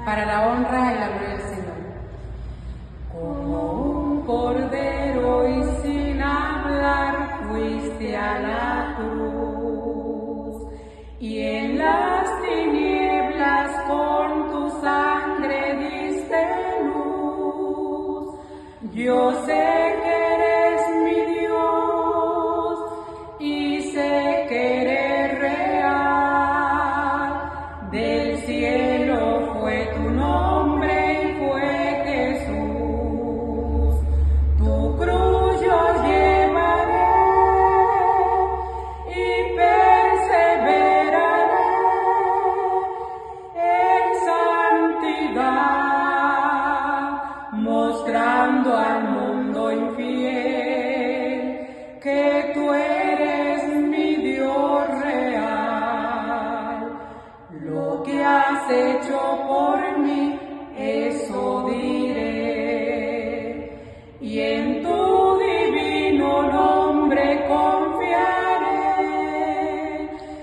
para la honra y la gloria del Señor. Como un cordero y sin hablar fuiste a la cruz, y en las tinieblas con tu sangre diste luz. Yo sé que eres mi Dios y sé que eres real. Del cielo fue tu nombre y fue Jesús. Tu cruz yo llevaré y perseveraré en santidad, mostrando al mundo infiel que tú eres mi Dios real. Lo que has hecho por mí, eso diré, y en tu divino nombre confiaré.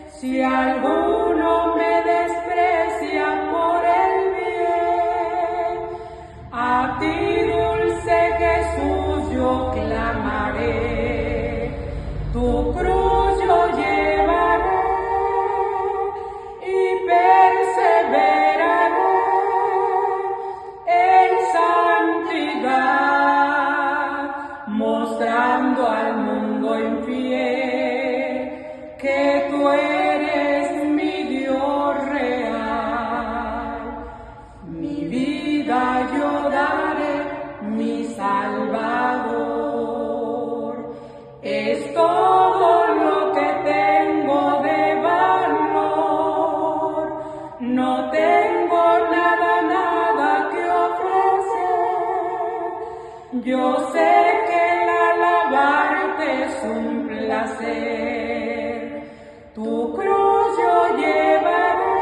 Si alguno me desprecia por el bien, a ti, dulce Jesús, yo clamaré. Tu cruz yo llevaré y perseveraré en santidad, mostrando al mundo infiel que tú eres mi Dios real. Mi vida yo daré, mi Salvador. Es todo lo que tengo de valor. No tengo nada que ofrecer. Yo sé que el alabarte es un placer. Tu cruz yo llevaré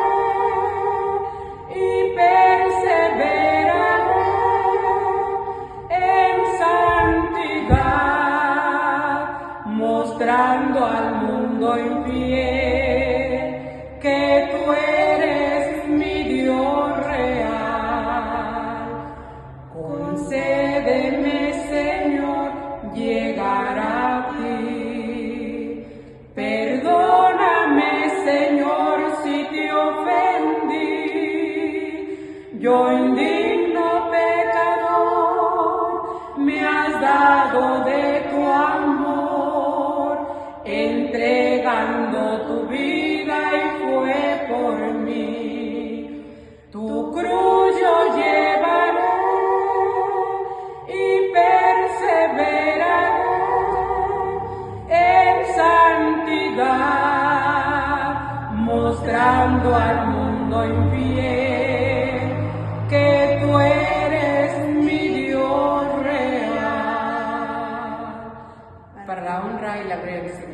y perseveraré en santidad, mostrando al mundo infiel que tú eres mi Dios real. Concédeme, Señor, llegar a ti. Perdóname, Señor, si te ofendí. Yo, indigno pecador, me has dado de tu amor, entregando tu vida y fue por mí. Tu cruz yo llevaré y perseveraré en santidad, mostrando al mundo infiel que tú eres mi Dios real. Para la honra y la gloria del Señor.